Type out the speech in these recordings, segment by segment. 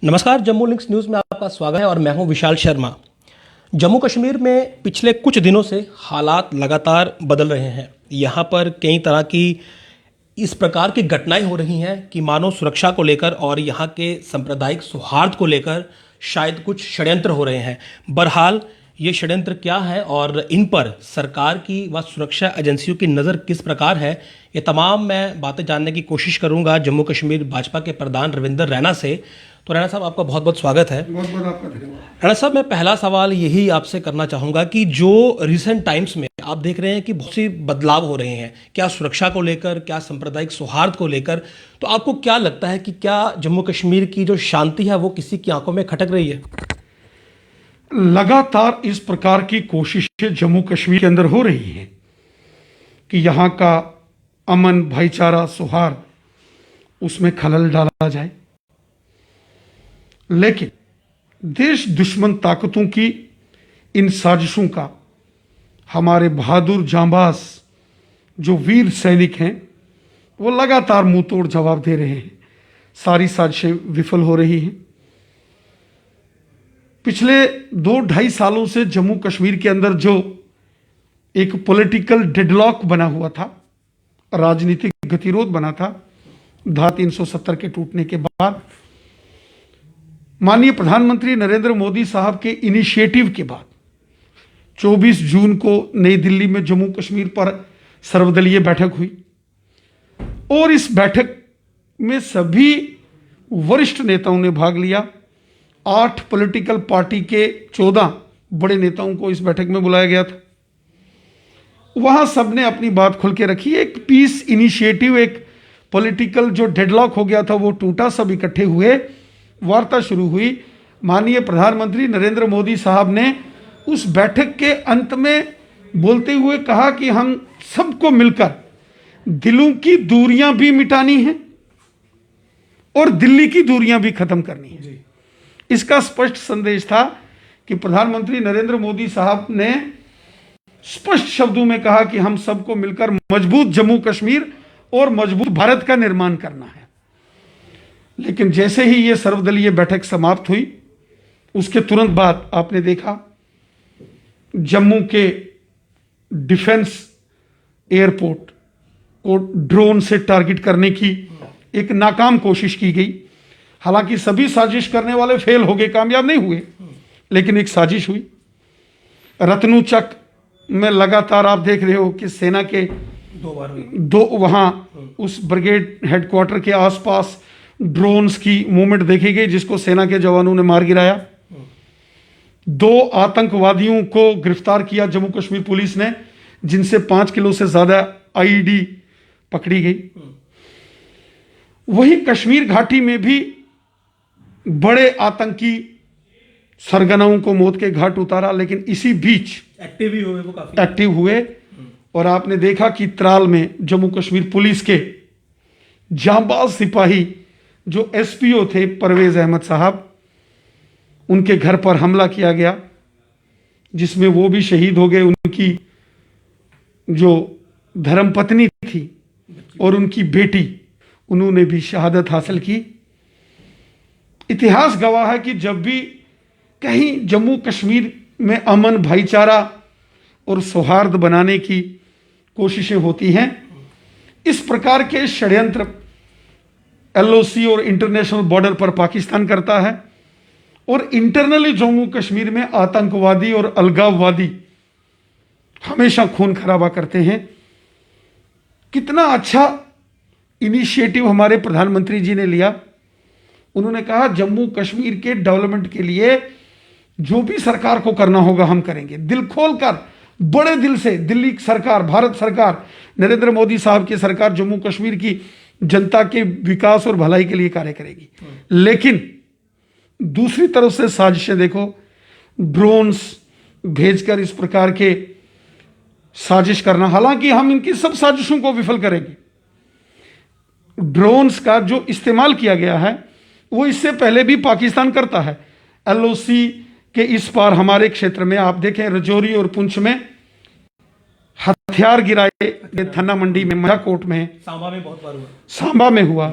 नमस्कार, Jammu links news में आपका स्वागत है और मैं हूं विशाल शर्मा। जम्मू कश्मीर में पिछले कुछ दिनों से हालात लगातार बदल रहे हैं। यहां पर कई तरह की इस प्रकार की घटनाएं हो रही हैं कि मानव सुरक्षा को लेकर और यहां के सांप्रदायिक सौहार्द को लेकर शायद कुछ षड्यंत्र हो रहे हैं। बहरहाल ये षड्यंत्र क्या है और इन पर सरकार की व सुरक्षा एजेंसियों की नज़र किस प्रकार है, ये तमाम मैं बातें जानने की कोशिश करूंगा जम्मू कश्मीर भाजपा के प्रधान रविंदर रैना से। तो रैना साहब, आपका बहुत बहुत स्वागत है। बहुत बहुत आपका धन्यवाद। रैना साहब, मैं पहला सवाल यही आपसे करना चाहूँगा कि जो रिसेंट टाइम्स में आप देख रहे हैं कि बहुत सी बदलाव हो रहे हैं, क्या सुरक्षा को लेकर, क्या सांप्रदायिक सौहार्द को लेकर, तो आपको क्या लगता है कि क्या जम्मू कश्मीर की जो शांति है वो किसी की आंखों में खटक रही है? लगातार इस प्रकार की कोशिशें जम्मू कश्मीर के अंदर हो रही हैं कि यहाँ का अमन, भाईचारा, सौहार्द उसमें खलल डाला जाए, लेकिन देश दुश्मन ताकतों की इन साजिशों का हमारे बहादुर जांबाज जो वीर सैनिक हैं वो लगातार मुंह तोड़ जवाब दे रहे हैं। सारी साजिशें विफल हो रही हैं। पिछले 2-2.5 सालों से जम्मू कश्मीर के अंदर जो एक पॉलिटिकल डेडलॉक बना हुआ था, राजनीतिक गतिरोध बना था, धारा 370 के टूटने के बाद माननीय प्रधानमंत्री नरेंद्र मोदी साहब के इनिशिएटिव के बाद 24 जून को नई दिल्ली में जम्मू कश्मीर पर सर्वदलीय बैठक हुई और इस बैठक में सभी वरिष्ठ नेताओं ने भाग लिया। 8 पॉलिटिकल पार्टी के 14 बड़े नेताओं को इस बैठक में बुलाया गया था। वहां सबने अपनी बात खुल के रखी। एक पीस इनिशिएटिव, एक पॉलिटिकल जो डेडलॉक हो गया था वो टूटा। सब इकट्ठे हुए, वार्ता शुरू हुई। माननीय प्रधानमंत्री नरेंद्र मोदी साहब ने उस बैठक के अंत में बोलते हुए कहा कि हम सबको मिलकर दिलों की दूरियां भी मिटानी है और दिल्ली की दूरियां भी खत्म करनी है। इसका स्पष्ट संदेश था कि प्रधानमंत्री नरेंद्र मोदी साहब ने स्पष्ट शब्दों में कहा कि हम सबको मिलकर मजबूत जम्मू कश्मीर और मजबूत भारत का निर्माण करना है। लेकिन जैसे ही यह सर्वदलीय बैठक समाप्त हुई, उसके तुरंत बाद आपने देखा जम्मू के डिफेंस एयरपोर्ट को ड्रोन से टारगेट करने की एक नाकाम कोशिश की गई। हालांकि सभी साजिश करने वाले फेल हो गए, कामयाब नहीं हुए, लेकिन एक साजिश हुई। रत्नुचक में लगातार आप देख रहे हो कि सेना के दो वहां उस ब्रिगेड हेडक्वार्टर के आसपास ड्रोन्स की मूवमेंट देखी गई, जिसको सेना के जवानों ने मार गिराया। 2 आतंकवादियों को गिरफ्तार किया जम्मू कश्मीर पुलिस ने, जिनसे 5 किलो से ज्यादा आईईडी पकड़ी गई। वहीं कश्मीर घाटी में भी बड़े आतंकी सरगनाओं को मौत के घाट उतारा, लेकिन इसी बीच एक्टिव हुए। और आपने देखा कि त्राल में जम्मू कश्मीर पुलिस के जांबाज सिपाही जो एसपीओ थे परवेज अहमद साहब, उनके घर पर हमला किया गया, जिसमें वो भी शहीद हो गए। उनकी जो धर्मपत्नी थी और उनकी बेटी, उन्होंने भी शहादत हासिल की। इतिहास गवाह है कि जब भी कहीं जम्मू कश्मीर में अमन, भाईचारा और सौहार्द बनाने की कोशिशें होती हैं, इस प्रकार के षड्यंत्र एलओसी और इंटरनेशनल बॉर्डर पर पाकिस्तान करता है और इंटरनली जम्मू कश्मीर में आतंकवादी और अलगाववादी हमेशा खून खराबा करते हैं। कितना अच्छा इनिशिएटिव हमारे प्रधानमंत्री जी ने लिया। उन्होंने कहा जम्मू कश्मीर के डेवलपमेंट के लिए जो भी सरकार को करना होगा हम करेंगे। दिल खोलकर, बड़े दिल से दिल्ली सरकार, भारत सरकार, नरेंद्र मोदी साहब की सरकार जम्मू कश्मीर की जनता के विकास और भलाई के लिए कार्य करेगी। लेकिन दूसरी तरफ से साजिशें देखो, ड्रोन्स भेजकर इस प्रकार के साजिश करना। हालांकि हम इनकी सब साजिशों को विफल करेंगे। ड्रोन्स का जो इस्तेमाल किया गया है वो इससे पहले भी पाकिस्तान करता है। एलओसी के इस पार हमारे क्षेत्र में आप देखें, रजौरी और पुंछ में हथियार गिराए, थन्ना मंडी में, मजाकोट में, सांबा में बहुत बार हुआ, सांबा में हुआ,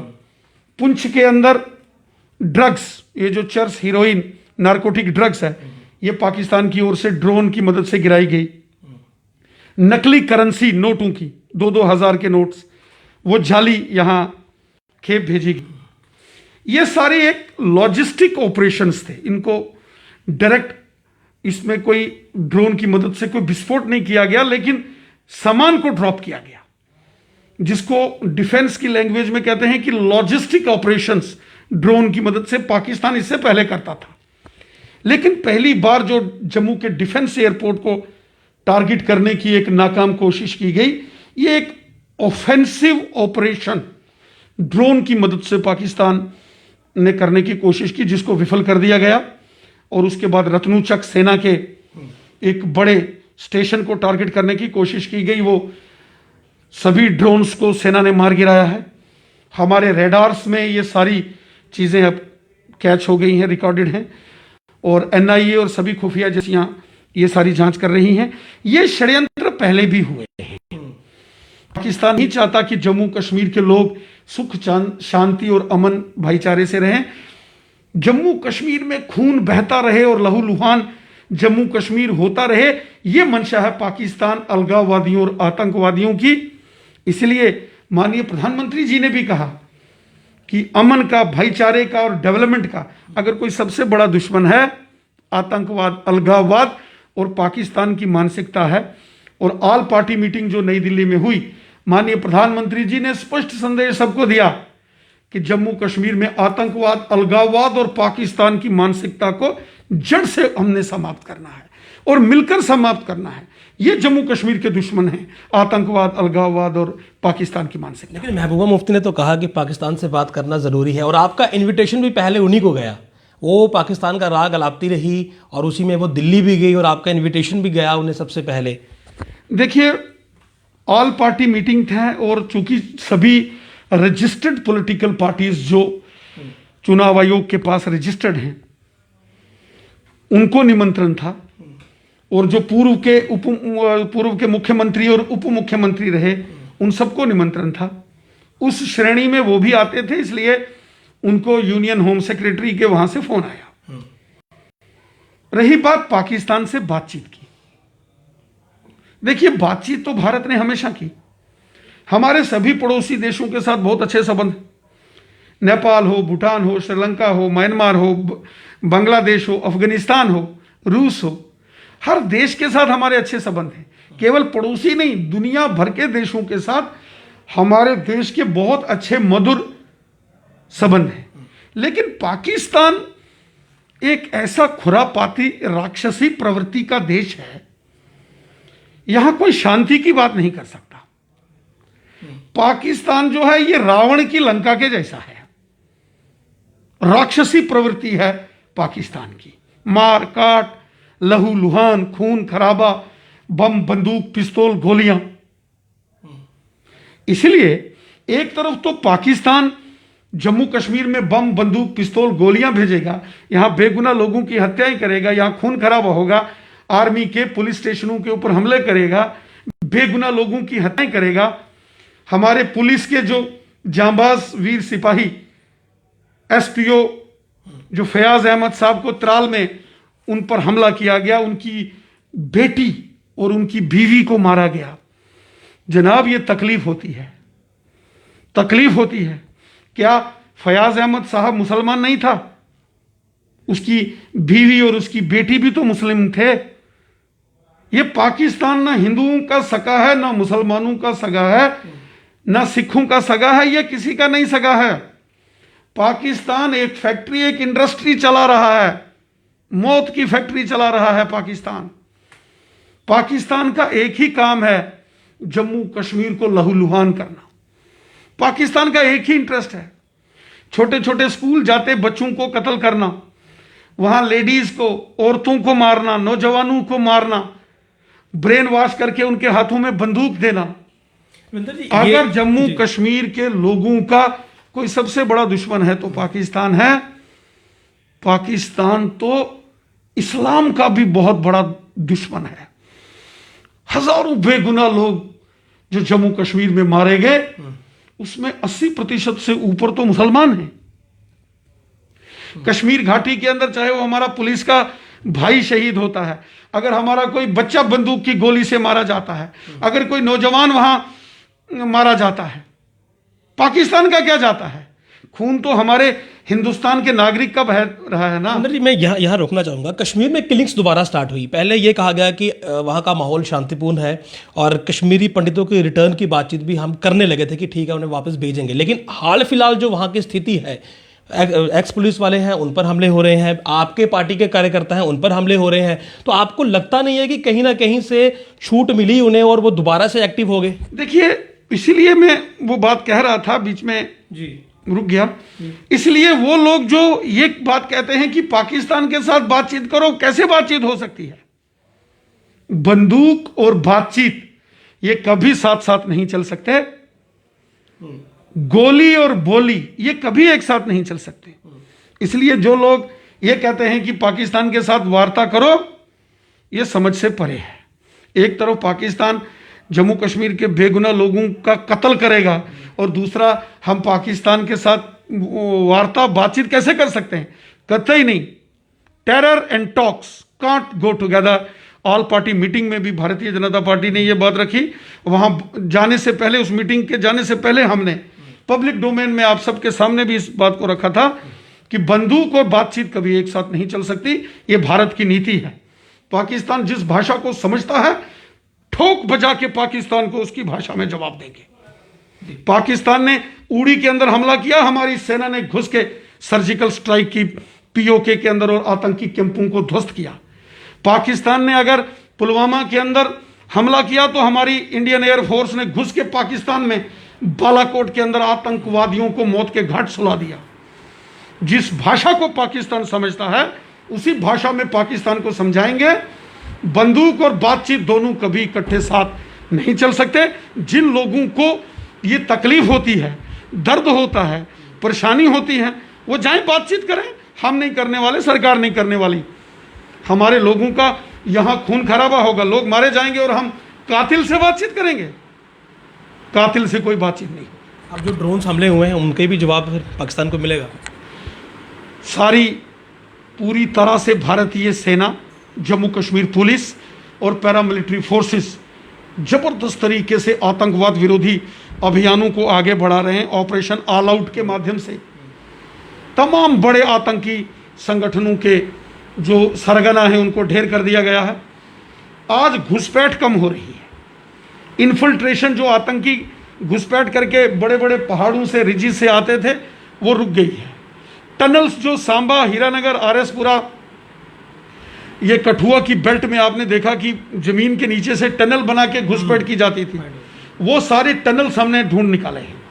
पुंछ के अंदर ड्रग्स, ये जो चरस, हीरोइन, नारकोटिक ड्रग्स है, ये पाकिस्तान की ओर से ड्रोन की मदद से गिराई गई। नकली करेंसी नोटों की 2-2 हजार के नोट्स, वो जाली यहां खेप भेजी गई। ये सारे एक लॉजिस्टिक ऑपरेशंस थे। इनको डायरेक्ट इसमें कोई ड्रोन की मदद से कोई विस्फोट नहीं किया गया, लेकिन सामान को ड्रॉप किया गया, जिसको डिफेंस की लैंग्वेज में कहते हैं कि लॉजिस्टिक ऑपरेशंस ड्रोन की मदद से पाकिस्तान इससे पहले करता था। लेकिन पहली बार जो जम्मू के डिफेंस एयरपोर्ट को टारगेट करने की एक नाकाम कोशिश की गई, ये एक ऑफेंसिव ऑपरेशन ड्रोन की मदद से पाकिस्तान ने करने की कोशिश की, जिसको विफल कर दिया गया। और उसके बाद रत्नुचक सेना के एक बड़े स्टेशन को टारगेट करने की कोशिश की गई, वो सभी ड्रोन्स को सेना ने मार गिराया है। हमारे रेडार्स में ये सारी चीजें अब कैच हो गई हैं, रिकॉर्डेड हैं, और एनआईए और सभी खुफिया एजेंसियां ये सारी जांच कर रही हैं। ये षड्यंत्र पहले भी हुए हैं। पाकिस्तान नहीं चाहता कि जम्मू कश्मीर के लोग सुख शांति और अमन भाईचारे से रहें। जम्मू कश्मीर में खून बहता रहे और लहूलुहान जम्मू कश्मीर होता रहे, यह मंशा है पाकिस्तान अलगाववादियों और आतंकवादियों की। इसलिए माननीय प्रधानमंत्री जी ने भी कहा कि अमन का, भाईचारे का और डेवलपमेंट का अगर कोई सबसे बड़ा दुश्मन है, आतंकवाद, अलगाववाद और पाकिस्तान की मानसिकता है। और ऑल पार्टी मीटिंग जो नई दिल्ली में हुई, माननीय प्रधानमंत्री जी ने स्पष्ट संदेश सबको दिया कि जम्मू कश्मीर में आतंकवाद, अलगाववाद और पाकिस्तान की मानसिकता को जड़ से हमने समाप्त करना है और मिलकर समाप्त करना है। ये जम्मू कश्मीर के दुश्मन हैं, आतंकवाद, अलगाववाद और पाकिस्तान की मानसिकता। लेकिन महबूबा मुफ्ती ने तो कहा कि पाकिस्तान से बात करना ज़रूरी है, और आपका इनविटेशन भी पहले उन्हीं को गया। वो पाकिस्तान का राग अलापती रही और उसी में वो दिल्ली भी गई और आपका इनविटेशन भी गया उन्हें सबसे पहले। देखिए, ऑल पार्टी मीटिंग था और चूंकि सभी रजिस्टर्ड पॉलिटिकल पार्टीज जो चुनाव आयोग के पास रजिस्टर्ड हैं, उनको निमंत्रण था, और जो पूर्व के मुख्यमंत्री और उप मुख्यमंत्री रहे, उन सबको निमंत्रण था। उस श्रेणी में वो भी आते थे, इसलिए उनको यूनियन होम सेक्रेटरी के वहां से फोन आया। रही बात पाकिस्तान से बातचीत की, देखिए बातचीत तो भारत ने हमेशा की। हमारे सभी पड़ोसी देशों के साथ बहुत अच्छे संबंध, नेपाल हो, भूटान हो, श्रीलंका हो, म्यांमार हो, बांग्लादेश हो, अफगानिस्तान हो, रूस हो, हर देश के साथ हमारे अच्छे संबंध हैं। केवल पड़ोसी नहीं, दुनिया भर के देशों के साथ हमारे देश के बहुत अच्छे मधुर संबंध हैं। लेकिन पाकिस्तान एक ऐसा खुरापाती राक्षसी प्रवृत्ति का देश है, यहां कोई शांति की बात नहीं कर सकता। पाकिस्तान जो है ये रावण की लंका के जैसा है, राक्षसी प्रवृत्ति है पाकिस्तान की। मार काट, लहू लुहान, खून खराबा, बम, बंदूक, पिस्तौल, गोलियां। इसलिए एक तरफ तो पाकिस्तान जम्मू कश्मीर में बम, बंदूक, पिस्तौल, गोलियां भेजेगा, यहां बेगुनाह लोगों की हत्याएं करेगा, यहां खून खराबा होगा, आर्मी के पुलिस स्टेशनों के ऊपर हमले करेगा, बेगुनाह लोगों की हत्याएं करेगा। हमारे पुलिस के जो जांबाज वीर सिपाही एसपीओ जो फयाज अहमद साहब को त्राल में उन पर हमला किया गया, उनकी बेटी और उनकी बीवी को मारा गया। जनाब ये तकलीफ होती है, तकलीफ होती है। क्या फयाज अहमद साहब मुसलमान नहीं था? उसकी बीवी और उसकी बेटी भी तो मुस्लिम थे। ये पाकिस्तान ना हिंदुओं का सगा है, ना मुसलमानों का सगा है, ना सिखों का सगा है, ये किसी का नहीं सगा है। पाकिस्तान एक फैक्ट्री, एक इंडस्ट्री चला रहा है, मौत की फैक्ट्री चला रहा है पाकिस्तान। पाकिस्तान का एक ही काम है, जम्मू कश्मीर को लहूलुहान करना। पाकिस्तान का एक ही इंटरेस्ट है, छोटे छोटे स्कूल जाते बच्चों को कत्ल करना, वहां लेडीज को, औरतों को मारना, नौजवानों को मारना, ब्रेन वॉश करके उनके हाथों में बंदूक देना। अगर जम्मू कश्मीर के लोगों का कोई सबसे बड़ा दुश्मन है तो पाकिस्तान है। पाकिस्तान तो इस्लाम का भी बहुत बड़ा दुश्मन है। हजारों बेगुनाह लोग जो जम्मू कश्मीर में मारे गए, उसमें 80% से ऊपर तो मुसलमान हैं। कश्मीर घाटी के अंदर चाहे वो हमारा पुलिस का भाई शहीद होता है, अगर हमारा कोई बच्चा बंदूक की गोली से मारा जाता है, अगर कोई नौजवान वहां मारा जाता है, पाकिस्तान का क्या जाता है? खून तो हमारे हिंदुस्तान के नागरिक का बह रहा है ना। अंदर जी मैं यहाँ रोकना चाहूँगा। कश्मीर में किलिंग्स दोबारा स्टार्ट हुई। पहले ये कहा गया कि वहाँ का माहौल शांतिपूर्ण है और कश्मीरी पंडितों के रिटर्न की बातचीत भी हम करने लगे थे कि ठीक है उन्हें वापस भेजेंगे, लेकिन हाल फिलहाल जो वहाँ की स्थिति है, एक्स पुलिस वाले हैं उन पर हमले हो रहे हैं, आपके पार्टी के कार्यकर्ता हैं उन पर हमले हो रहे हैं, तो आपको लगता नहीं है कि कहीं ना कहीं से छूट मिली उन्हें और वो दोबारा से एक्टिव हो गए? देखिए, इसीलिए मैं वो बात कह रहा था, बीच में जी रुक गया। इसलिए वो लोग जो ये बात कहते हैं कि पाकिस्तान के साथ बातचीत करो, कैसे बातचीत हो सकती है? बंदूक और बातचीत ये कभी साथ साथ नहीं चल सकते। गोली और बोली ये कभी एक साथ नहीं चल सकते। इसलिए जो लोग ये कहते हैं कि पाकिस्तान के साथ वार्ता करो, ये समझ से परे है। एक तरफ पाकिस्तान जम्मू कश्मीर के बेगुनाह लोगों का कत्ल करेगा और दूसरा हम पाकिस्तान के साथ वार्ता बातचीत कैसे कर सकते हैं? कतई नहीं। Terror and talks can't go together. All party meeting में भी भारतीय जनता पार्टी ने यह बात रखी। वहां जाने से पहले, उस मीटिंग के जाने से पहले हमने पब्लिक डोमेन में आप सबके सामने भी इस बात को रखा था कि बंदूक और बातचीत कभी एक साथ नहीं चल सकती। ये भारत की नीति है। पाकिस्तान जिस भाषा को समझता है, ठोक बजा के पाकिस्तान को उसकी भाषा में जवाब देंगे। पाकिस्तान ने उड़ी के अंदर हमला किया, हमारी सेना ने घुस के सर्जिकल स्ट्राइक की पीओके के अंदर और आतंकी कैंपों को ध्वस्त किया। पाकिस्तान ने अगर पुलवामा के अंदर हमला किया तो हमारी इंडियन एयरफोर्स ने घुस के पाकिस्तान में बालाकोट के अंदर आतंकवादियों को मौत के घाट सुला दिया। जिस भाषा को पाकिस्तान समझता है उसी भाषा में पाकिस्तान को समझाएंगे। बंदूक और बातचीत दोनों कभी इकट्ठे साथ नहीं चल सकते। जिन लोगों को ये तकलीफ होती है, दर्द होता है, परेशानी होती है, वो जाएं बातचीत करें। हम नहीं करने वाले, सरकार नहीं करने वाली। हमारे लोगों का यहां खून खराबा होगा, लोग मारे जाएंगे और हम कातिल से बातचीत करेंगे? कातिल से कोई बातचीत नहीं। अब जो ड्रोन हमले हुए हैं उनके भी जवाब फिर पाकिस्तान को मिलेगा? सारी पूरी तरह से भारतीय सेना, जम्मू कश्मीर पुलिस और पैरामिलिट्री फोर्सेस जबरदस्त तरीके से आतंकवाद विरोधी अभियानों को आगे बढ़ा रहे हैं। ऑपरेशन ऑल आउट के माध्यम से तमाम बड़े आतंकी संगठनों के जो सरगना हैं उनको ढेर कर दिया गया है। आज घुसपैठ कम हो रही है। इन्फिल्ट्रेशन, जो आतंकी घुसपैठ करके बड़े बड़े पहाड़ों से, रिजी से आते थे, वो रुक गई है। टनल्स जो सांबा, हीरानगर, आरएसपुरा, ये कठुआ की बेल्ट में आपने देखा कि जमीन के नीचे से टनल बना के घुसपैठ की जाती थी, वो सारे टनल्स हमने ढूंढ निकाले हैं।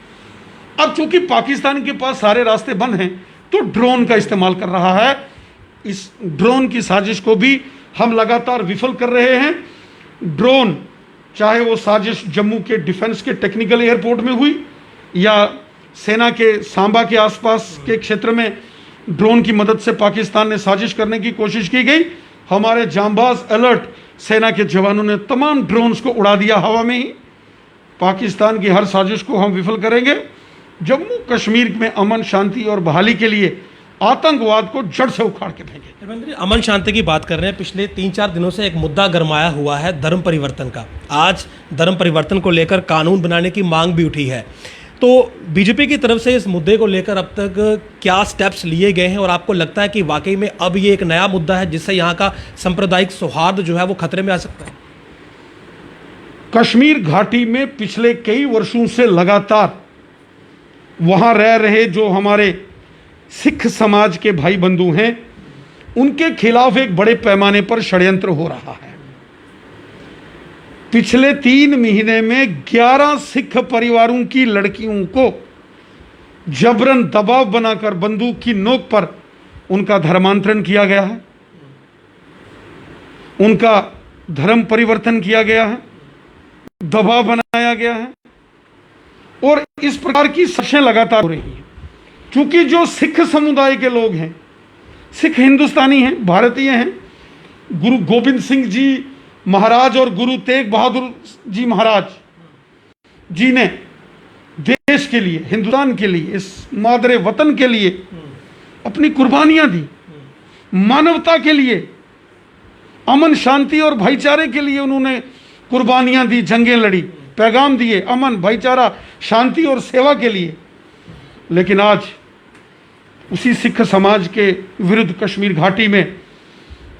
अब चूंकि पाकिस्तान के पास सारे रास्ते बंद हैं तो ड्रोन का इस्तेमाल कर रहा है। इस ड्रोन की साजिश को भी हम लगातार विफल कर रहे हैं। ड्रोन, चाहे वो साजिश जम्मू के डिफेंस के टेक्निकल एयरपोर्ट में हुई या सेना के सांबा के आसपास के क्षेत्र में ड्रोन की मदद से पाकिस्तान ने साजिश करने की कोशिश की गई। हमारे जांबाज अलर्ट सेना के जवानों ने तमाम ड्रोन्स को उड़ा दिया हवा में ही। पाकिस्तान की हर साजिश को हम विफल करेंगे। जम्मू कश्मीर में अमन, शांति और बहाली के लिए आतंकवाद को जड़ से उखाड़ के फेंके। अमन शांति की बात कर रहे हैं। पिछले 3-4 दिनों से एक मुद्दा गरमाया हुआ है धर्म परिवर्तन का। आज धर्म परिवर्तन को लेकर कानून बनाने की मांग भी उठी है, तो बीजेपी की तरफ से इस मुद्दे को लेकर अब तक क्या स्टेप्स लिए गए हैं और आपको लगता है कि वाकई में अब ये एक नया मुद्दा है जिससे यहाँ का सांप्रदायिक सौहार्द जो है वो खतरे में आ सकता है? कश्मीर घाटी में पिछले कई वर्षों से लगातार वहां रह रहे जो हमारे सिख समाज के भाई बंधु हैं, उनके खिलाफ एक बड़े पैमाने पर षड्यंत्र हो रहा है। पिछले 3 महीने में 11 सिख परिवारों की लड़कियों को जबरन दबाव बनाकर बंदूक की नोक पर उनका धर्मांतरण किया गया है, उनका धर्म परिवर्तन किया गया है, दबाव बनाया गया है और इस प्रकार की साजिशें लगातार हो रही हैं। क्योंकि जो सिख समुदाय के लोग हैं, सिख हिंदुस्तानी हैं, भारतीय हैं, गुरु गोविंद सिंह जी महाराज और गुरु तेग बहादुर जी महाराज जी ने देश के लिए, हिंदुस्तान के लिए, इस मादरे वतन के लिए अपनी कुर्बानियां दी, मानवता के लिए, अमन शांति और भाईचारे के लिए उन्होंने कुर्बानियां दी, जंगें लड़ी, पैगाम दिए अमन भाईचारा शांति और सेवा के लिए। लेकिन आज उसी सिख समाज के विरुद्ध कश्मीर घाटी में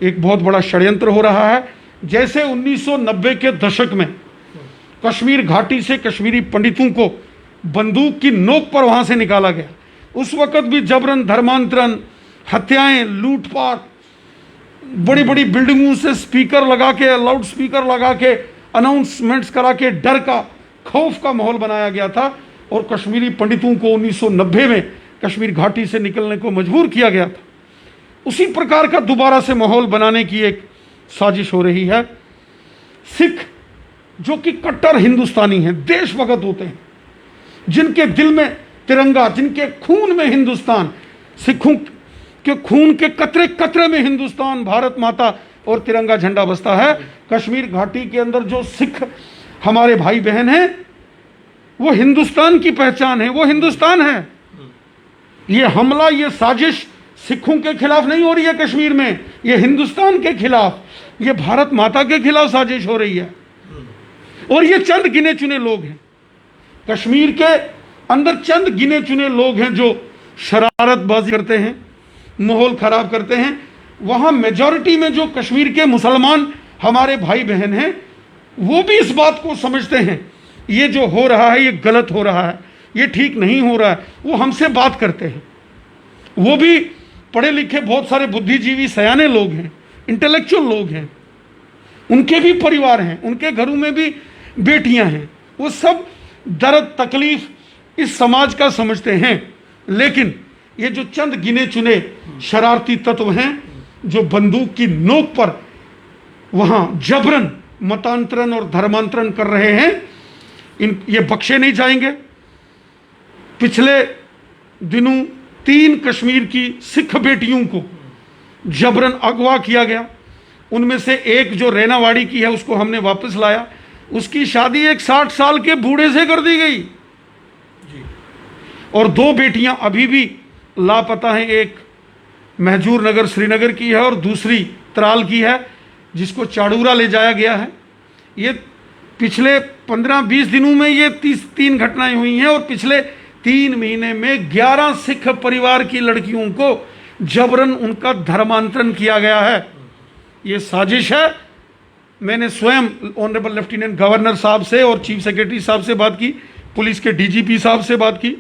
एक बहुत बड़ा षड्यंत्र हो रहा है। जैसे 1990 के दशक में कश्मीर घाटी से कश्मीरी पंडितों को बंदूक की नोक पर वहां से निकाला गया, उस वक्त भी जबरन, धर्मांतरण, हत्याएं, लूटपाट, बड़ी बड़ी बिल्डिंगों से स्पीकर लगा के, लाउड स्पीकर लगा के, अनाउंसमेंट्स करा के डर का, खौफ का माहौल बनाया गया था और कश्मीरी पंडितों को 1990 में कश्मीर घाटी से निकलने को मजबूर किया गया था। उसी प्रकार का दोबारा से माहौल बनाने की एक साजिश हो रही है। सिख जो कि कट्टर हिंदुस्तानी हैं, देशभक्त होते हैं, जिनके दिल में तिरंगा, जिनके खून में हिंदुस्तान, सिखों के खून के कतरे कतरे में हिंदुस्तान, भारत माता और तिरंगा झंडा बसता है। कश्मीर घाटी के अंदर जो सिख हमारे भाई बहन हैं, वो हिंदुस्तान की पहचान है, वो हिंदुस्तान है। ये हमला, ये साजिश सिखों के खिलाफ नहीं हो रही है कश्मीर में, ये हिंदुस्तान के खिलाफ, ये भारत माता के खिलाफ साजिश हो रही है। और ये चंद गिने चुने लोग हैं कश्मीर के अंदर, चंद गिने चुने लोग हैं जो शरारतबाजी करते हैं, माहौल खराब करते हैं। वहां मेजॉरिटी में जो कश्मीर के मुसलमान हमारे भाई बहन हैं, वो भी इस बात को समझते हैं ये जो हो रहा है ये गलत हो रहा है, ये ठीक नहीं हो रहा है। वो हमसे बात करते हैं, वो भी पढ़े लिखे बहुत सारे बुद्धिजीवी सयाने लोग हैं, इंटेलेक्चुअल लोग हैं, उनके भी परिवार हैं, उनके घरों में भी बेटियां हैं, वो सब दर्द तकलीफ इस समाज का समझते हैं। लेकिन ये जो चंद गिने चुने शरारती तत्व हैं जो बंदूक की नोक पर वहां जबरन मतांतरण और धर्मांतरण कर रहे हैं, ये बख्शे नहीं जाएंगे। पिछले दिनों 3 कश्मीर की सिख बेटियों को जबरन अगवा किया गया। उनमें से एक जो रैनावाड़ी की है उसको हमने वापस लाया, उसकी शादी एक 60 साल के बूढ़े से कर दी गई और 2 बेटियां अभी भी लापता हैं। एक महजूर नगर श्रीनगर की है और दूसरी त्राल की है, जिसको चाड़ूरा ले जाया गया है। ये पिछले 15-20 दिनों में ये 3 घटनाएं हुई हैं और पिछले 3 महीने में 11 सिख परिवार की लड़कियों को जबरन उनका धर्मांतरण किया गया है। ये साजिश है। मैंने स्वयं ऑनरेबल लेफ्टिनेंट गवर्नर साहब से और चीफ सेक्रेटरी साहब से बात की, पुलिस के डीजीपी साहब से बात की,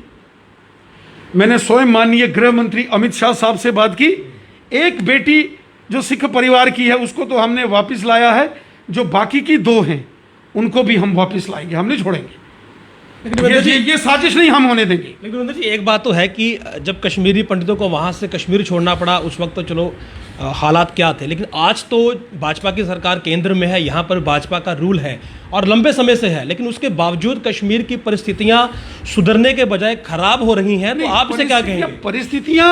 मैंने स्वयं माननीय गृह मंत्री अमित शाह साहब से बात की। एक बेटी जो सिख परिवार की है उसको तो हमने वापस लाया है, जो बाकी की 2 हैं उनको भी हम वापस लाएंगे, हम नहीं छोड़ेंगे। ये साजिश नहीं हम होने देंगे। लेकिन वरिंदर जी, एक बात तो है कि जब कश्मीरी पंडितों को वहाँ से कश्मीर छोड़ना पड़ा उस वक्त तो चलो हालात क्या थे, लेकिन आज तो भाजपा की सरकार केंद्र में है, यहाँ पर भाजपा का रूल है और लंबे समय से है, लेकिन उसके बावजूद कश्मीर की परिस्थितियाँ सुधरने के बजाय खराब हो रही हैं। तो आप इसे क्या कहेंगे? परिस्थितियाँ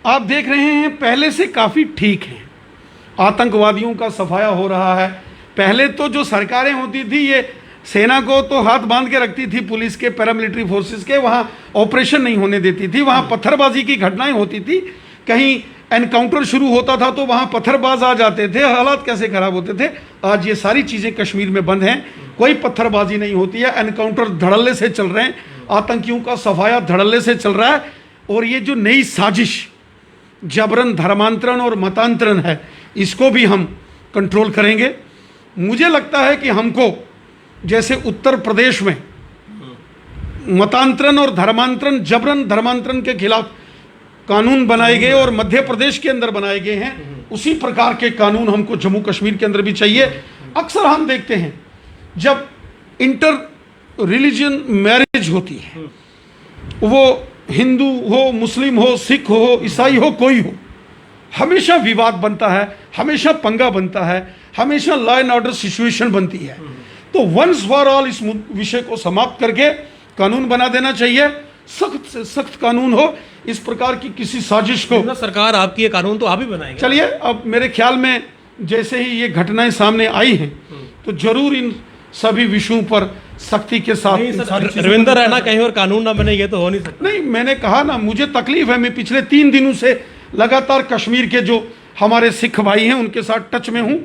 आप देख रहे हैं पहले से काफ़ी ठीक हैं। आतंकवादियों का सफाया हो रहा है। पहले तो जो सरकारें होती थी ये सेना को तो हाथ बांध के रखती थी, पुलिस के, पैरामिलिट्री फोर्सेस के, वहाँ ऑपरेशन नहीं होने देती थी, वहाँ पत्थरबाजी की घटनाएं होती थी, कहीं एनकाउंटर शुरू होता था तो वहाँ पत्थरबाज आ जाते थे, हालात कैसे खराब होते थे। आज ये सारी चीज़ें कश्मीर में बंद हैं, कोई पत्थरबाजी नहीं होती है, एनकाउंटर धड़ल्ले से चल रहे हैं, आतंकियों का सफाया धड़ल्ले से चल रहा है। और ये जो नई साजिश जबरन धर्मांतरण और मतांतरण है, इसको भी हम कंट्रोल करेंगे। मुझे लगता है कि हमको जैसे उत्तर प्रदेश में मतांतरण और धर्मांतरण, जबरन धर्मांतरण के खिलाफ कानून बनाए गए और मध्य प्रदेश के अंदर बनाए गए हैं, उसी प्रकार के कानून हमको जम्मू कश्मीर के अंदर भी चाहिए। अक्सर हम देखते हैं जब इंटर रिलीजन मैरिज होती है, वो हिंदू हो, मुस्लिम हो, सिख हो, ईसाई हो, कोई हो, हमेशा विवाद बनता है, हमेशा पंगा बनता है, हमेशा लॉ एंड ऑर्डर सिचुएशन बनती है। तो वंस फॉर ऑल इस विषय को समाप्त करके कानून बना देना चाहिए, सख्त से सख्त कानून हो। इस प्रकार की किसी साजिश को सरकार आपकी ये कानून तो आप ही बनाएंगे। चलिए, अब मेरे ख्याल में जैसे ही ये घटनाएं सामने आई हैं तो जरूर इन सभी विषयों पर सख्ती के साथ नहीं इन सर, सारी चीजों को रविंदर रैना निपटा कहीं और कानून ना बने, ये तो हो नहीं सकता। नहीं, मैंने कहा ना, मुझे तकलीफ है। मैं पिछले 3 दिनों से लगातार कश्मीर के जो हमारे सिख भाई हैं उनके साथ टच में हूं।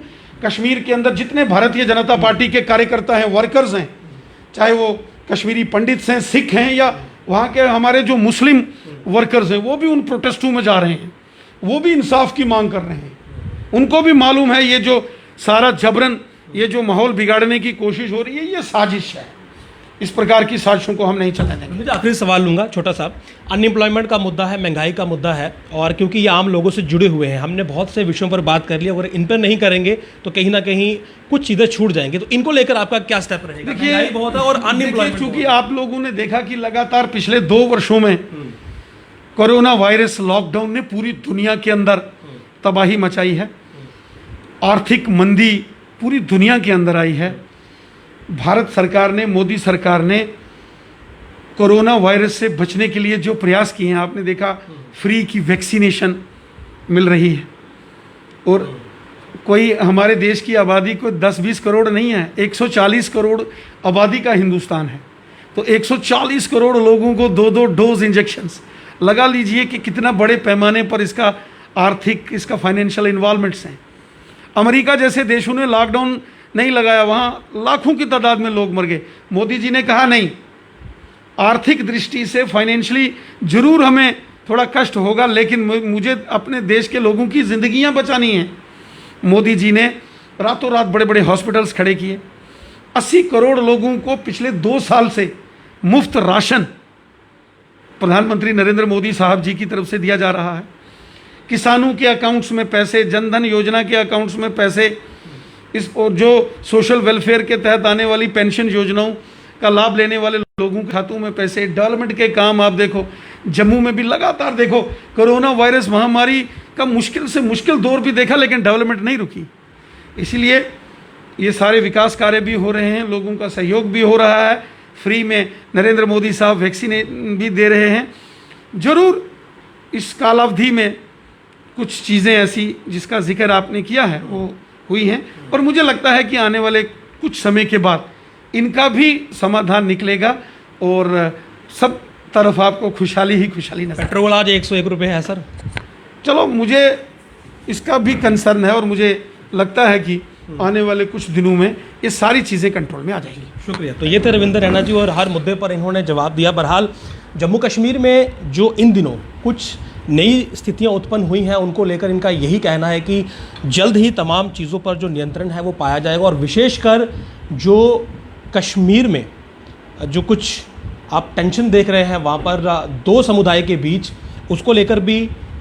कश्मीर के अंदर जितने भारतीय जनता पार्टी के कार्यकर्ता हैं, वर्कर्स हैं, चाहे वो कश्मीरी पंडित हैं, सिख हैं, या वहाँ के हमारे जो मुस्लिम वर्कर्स हैं, वो भी उन प्रोटेस्टों में जा रहे हैं, वो भी इंसाफ की मांग कर रहे हैं। उनको भी मालूम है ये जो सारा जबरन, ये जो माहौल बिगाड़ने की कोशिश हो रही है, ये साजिश है। इस प्रकार की साजिशों को हम नहीं चलने देंगे। मुझे आखिरी सवाल लूँगा छोटा सा। अनएम्प्लॉयमेंट का मुद्दा है, महंगाई का मुद्दा है, और क्योंकि ये आम लोगों से जुड़े हुए हैं, हमने बहुत से विषयों पर बात कर ली। अगर इन पर नहीं करेंगे तो कहीं ना कहीं कुछ चीज़ें छूट जाएंगी, तो इनको लेकर आपका क्या स्टेप रहेगा? महंगाई बहुत है और अनएम्प्लॉयमेंट, चूंकि आप लोगों ने देखा कि लगातार पिछले 2 वर्षों में कोरोना वायरस लॉकडाउन ने पूरी दुनिया के अंदर तबाही मचाई है। आर्थिक मंदी पूरी दुनिया के अंदर आई है। भारत सरकार ने, मोदी सरकार ने कोरोना वायरस से बचने के लिए जो प्रयास किए हैं, आपने देखा फ्री की वैक्सीनेशन मिल रही है। और कोई हमारे देश की आबादी को 10-20 करोड़ नहीं है, 140 करोड़ आबादी का हिंदुस्तान है। तो 140 करोड़ लोगों को 2-2 डोज इंजेक्शंस, लगा लीजिए कि कितना बड़े पैमाने पर इसका आर्थिक, इसका फाइनेंशियल इन्वॉल्वमेंट्स हैं। अमेरिका जैसे देशों ने लॉकडाउन नहीं लगाया, वहाँ लाखों की तादाद में लोग मर गए। मोदी जी ने कहा नहीं, आर्थिक दृष्टि से फाइनेंशियली जरूर हमें थोड़ा कष्ट होगा, लेकिन मुझे अपने देश के लोगों की ज़िंदगियाँ बचानी हैं। मोदी जी ने रातों रात बड़े बड़े हॉस्पिटल्स खड़े किए। 80 करोड़ लोगों को पिछले 2 साल से मुफ्त राशन प्रधानमंत्री नरेंद्र मोदी साहब जी की तरफ से दिया जा रहा है। किसानों के अकाउंट्स में पैसे, जनधन योजना के अकाउंट्स में पैसे, इस और जो सोशल वेलफेयर के तहत आने वाली पेंशन योजनाओं का लाभ लेने वाले लोगों के खातों में पैसे, डेवलपमेंट के काम आप देखो। जम्मू में भी लगातार देखो, कोरोना वायरस महामारी का मुश्किल से मुश्किल दौर भी देखा, लेकिन डेवलपमेंट नहीं रुकी। इसीलिए ये सारे विकास कार्य भी हो रहे हैं, लोगों का सहयोग भी हो रहा है। फ्री में नरेंद्र मोदी साहब वैक्सीन भी दे रहे हैं। जरूर इस कालावधि में कुछ चीज़ें ऐसी जिसका जिक्र आपने किया है वो हुई हैं, और मुझे लगता है कि आने वाले कुछ समय के बाद इनका भी समाधान निकलेगा और सब तरफ आपको खुशहाली ही खुशहाली नजर। पेट्रोल आज 101 रुपये है सर। चलो, मुझे इसका भी कंसर्न है और मुझे लगता है कि आने वाले कुछ दिनों में ये सारी चीज़ें कंट्रोल में आ जाएंगी। शुक्रिया। तो ये थे रविंदर रैना जी, और हर मुद्दे पर इन्होंने जवाब दिया। बहरहाल जम्मू कश्मीर में जो इन दिनों कुछ नई स्थितियां उत्पन्न हुई हैं, उनको लेकर इनका यही कहना है कि जल्द ही तमाम चीज़ों पर जो नियंत्रण है वो पाया जाएगा। और विशेषकर जो कश्मीर में जो कुछ आप टेंशन देख रहे हैं वहाँ पर 2 समुदाय के बीच, उसको लेकर भी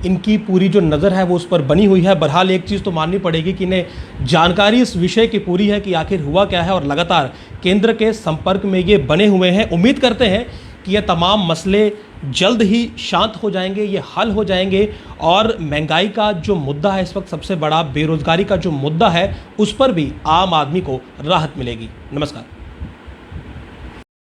इनकी पूरी जो नज़र है वो उस पर बनी हुई है। बहरहाल एक चीज़ तो माननी पड़ेगी कि इन्हें जानकारी इस विषय की पूरी है कि आखिर हुआ क्या है, और लगातार केंद्र के संपर्क में ये बने हुए हैं। उम्मीद करते हैं कि ये तमाम मसले जल्द ही शांत हो जाएंगे, ये हल हो जाएंगे, और महंगाई का जो मुद्दा है इस वक्त सबसे बड़ा, बेरोजगारी का जो मुद्दा है, उस पर भी आम आदमी को राहत मिलेगी। नमस्कार।